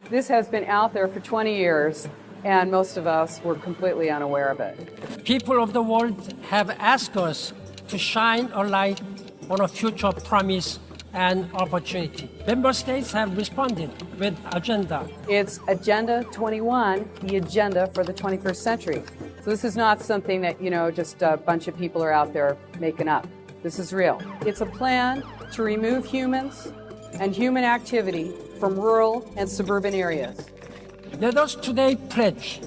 This has been out there for 20 years, and most of us were completely unaware of it. People of the world have asked us to shine a light on a future promise and opportunity. Member states have responded with agenda. It's Agenda 21, the agenda for the 21st century. So this is not something that, just a bunch of people are out there making up. This is real. It's a plan to remove humans and human activity from rural and suburban areas. Let us today pledge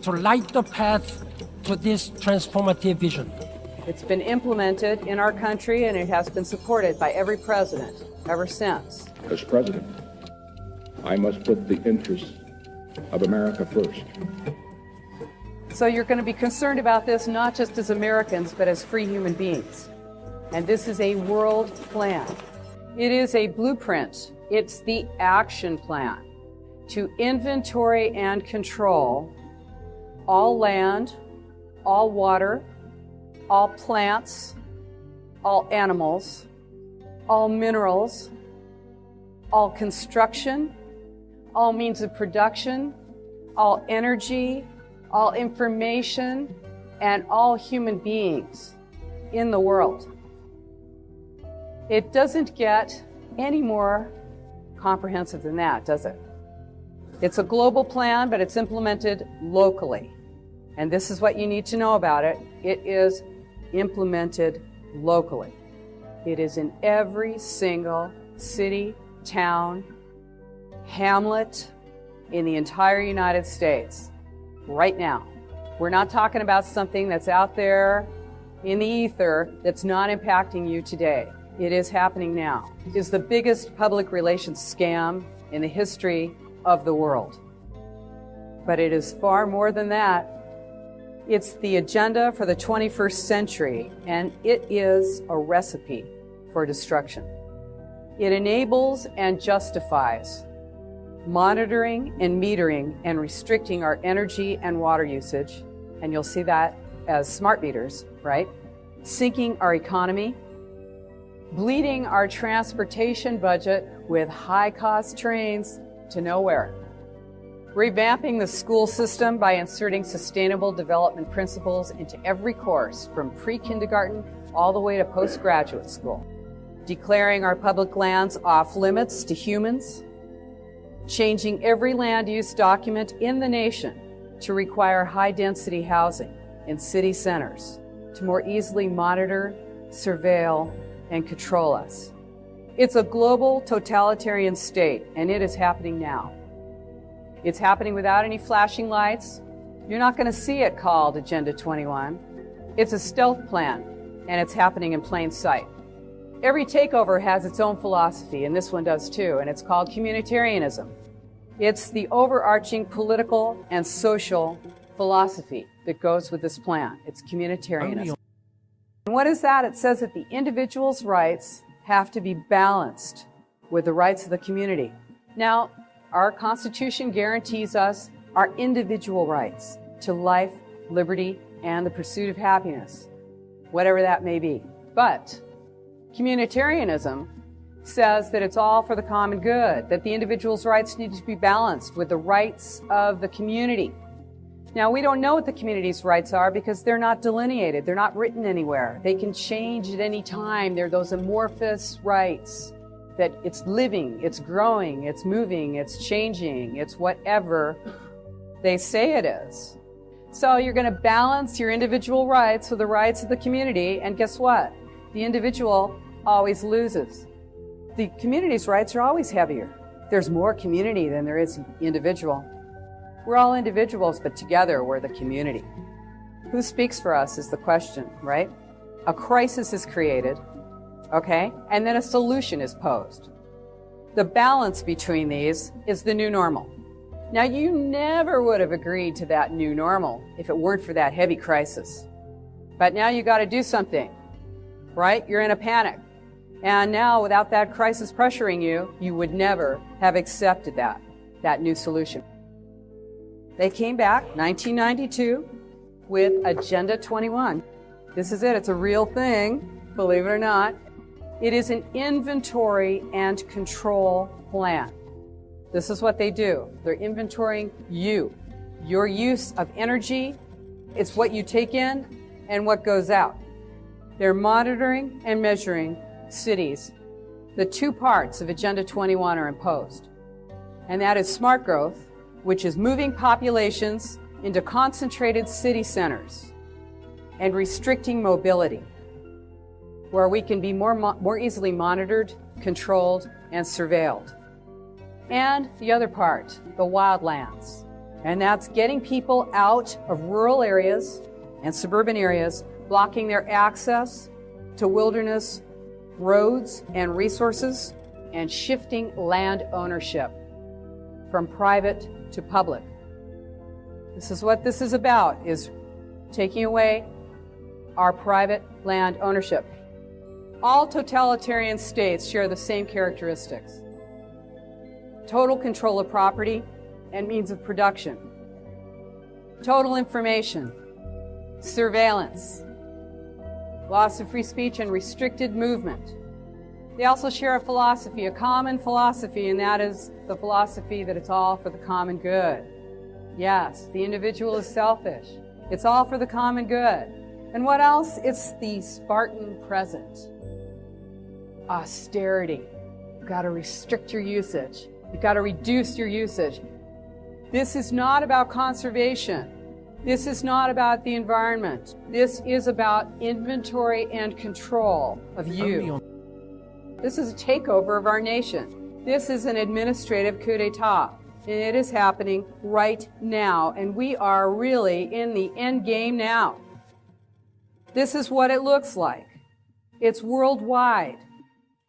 to light the path to this transformative vision. It's been implemented in our country, and it has been supported by every president ever since. As president, I must put the interests of America first. So you're going to be concerned about this not just as Americans, but as free human beings. And this is a world plan. It is a blueprint. It's the action plan to inventory and control all land, all water, all plants, all animals, all minerals, all construction, all means of production, all energy, all information, and all human beings in the world. It doesn't get any more comprehensive than that, does it? It's a global plan, but it's implemented locally. And this is what you need to know about it. It is implemented locally. It is in every single city, town, hamlet in the entire United States right now. We're not talking about something that's out there in the ether that's not impacting you today. It is happening now. It is the biggest public relations scam in the history of the world. But it is far more than that. It's the agenda for the 21st century, and it is a recipe for destruction. It enables and justifies monitoring and metering and restricting our energy and water usage, and you'll see that as smart meters, right? Sinking our economy, bleeding our transportation budget with high-cost trains to nowhere, revamping the school system by inserting sustainable development principles into every course from pre-kindergarten all the way to postgraduate school, declaring our public lands off limits to humans, changing every land use document in the nation to require high-density housing in city centers to more easily monitor, surveil, and control us. It's a global totalitarian state, and it is happening now. It's happening without any flashing lights. You're not going to see it called Agenda 21. It's a stealth plan, and it's happening in plain sight. Every takeover has its own philosophy, and this one does too, and it's called communitarianism. It's the overarching political and social philosophy that goes with this plan. It's communitarianism. And what is that? It says that the individual's rights have to be balanced with the rights of the community. Now, our Constitution guarantees us our individual rights to life, liberty, and the pursuit of happiness, whatever that may be. But communitarianism says that it's all for the common good, that the individual's rights need to be balanced with the rights of the community. Now, we don't know what the community's rights are because they're not delineated. They're not written anywhere. They can change at any time. They're those amorphous rights that it's living, it's growing, it's moving, it's changing, it's whatever they say it is. So you're going to balance your individual rights with the rights of the community, and guess what? The individual always loses. The community's rights are always heavier. There's more community than there is individual. We're all individuals, but together we're the community. Who speaks for us is the question, right? A crisis is created, okay? And then a solution is posed. The balance between these is the new normal. Now, you never would have agreed to that new normal if it weren't for that heavy crisis. But now you got to do something, right? You're in a panic. And now, without that crisis pressuring you, you would never have accepted that new solution. They came back, 1992, with Agenda 21. This is it. It's a real thing, believe it or not. It is an inventory and control plan. This is what they do. They're inventorying you, your use of energy. It's what you take in and what goes out. They're monitoring and measuring cities. The two parts of Agenda 21 are imposed. And that is smart growth, which is moving populations into concentrated city centers and restricting mobility, where we can be more easily monitored, controlled, and surveilled. And the other part, the wildlands. And that's getting people out of rural areas and suburban areas, blocking their access to wilderness roads and resources, and shifting land ownership from private to public. This is what this is about, is taking away our private land ownership. All totalitarian states share the same characteristics. Total control of property and means of production. Total information, surveillance, loss of free speech and restricted movement. They also share a philosophy, a common philosophy, and that is the philosophy that it's all for the common good. Yes, the individual is selfish. It's all for the common good. And what else? It's the Spartan present. Austerity. You've got to restrict your usage. You've got to reduce your usage. This is not about conservation. This is not about the environment. This is about inventory and control of you. This is a takeover of our nation. This is an administrative coup d'etat. And it is happening right now. And we are really in the end game now. This is what it looks like. It's worldwide.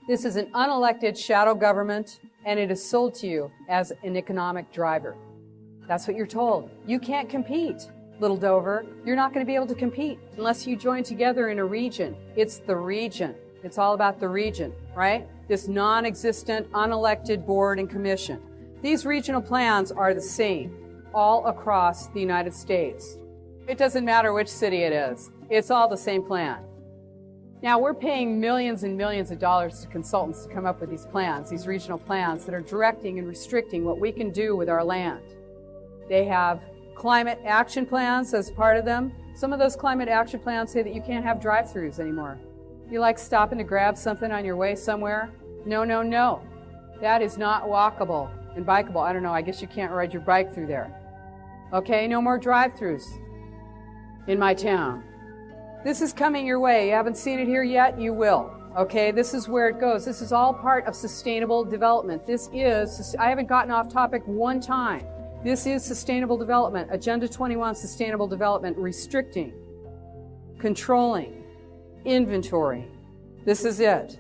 This is an unelected shadow government, and it is sold to you as an economic driver. That's what you're told. You can't compete, Little Dover. You're not going to be able to compete unless you join together in a region. It's the region. It's all about the region, right? This non-existent, unelected board and commission. These regional plans are the same all across the United States. It doesn't matter which city it is. It's all the same plan. Now, we're paying millions and millions of dollars to consultants to come up with these plans, these regional plans that are directing and restricting what we can do with our land. They have climate action plans as part of them. Some of those climate action plans say that you can't have drive-thrus anymore. You like stopping to grab something on your way somewhere? No, no, no. That is not walkable and bikeable. I don't know, I guess you can't ride your bike through there. Okay, no more drive-thrus in my town. This is coming your way. You haven't seen it here yet? You will. Okay, this is where it goes. This is all part of sustainable development. This is, I haven't gotten off topic one time. This is sustainable development. Agenda 21, sustainable development, restricting, controlling, inventory. This is it.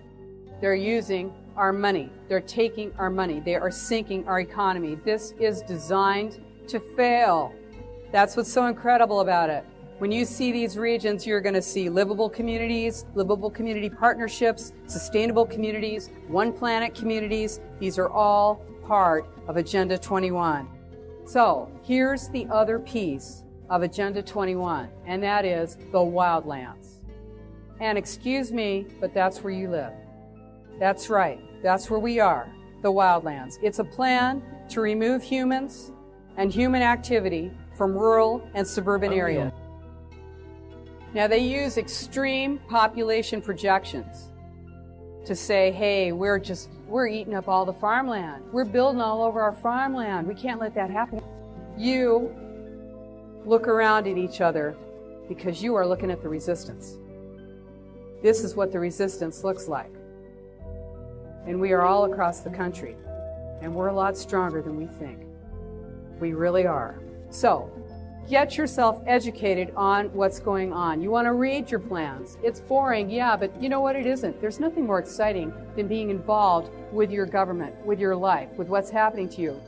They're using our money. They're taking our money. They are sinking our economy. This is designed to fail. That's what's so incredible about it. When you see these regions, you're going to see livable communities, livable community partnerships, sustainable communities, one planet communities. These are all part of Agenda 21. So here's the other piece of Agenda 21, and that is the wildlands. And excuse me, but that's where you live. That's right. That's where we are, the wildlands. It's a plan to remove humans and human activity from rural and suburban areas. Now, they use extreme population projections to say, hey, we're eating up all the farmland. We're building all over our farmland. We can't let that happen. You look around at each other because you are looking at the resistance. This is what the resistance looks like. And we are all across the country. And we're a lot stronger than we think. We really are. So, get yourself educated on what's going on. You want to read your plans. It's boring, yeah, but you know what? It isn't. There's nothing more exciting than being involved with your government, with your life, with what's happening to you.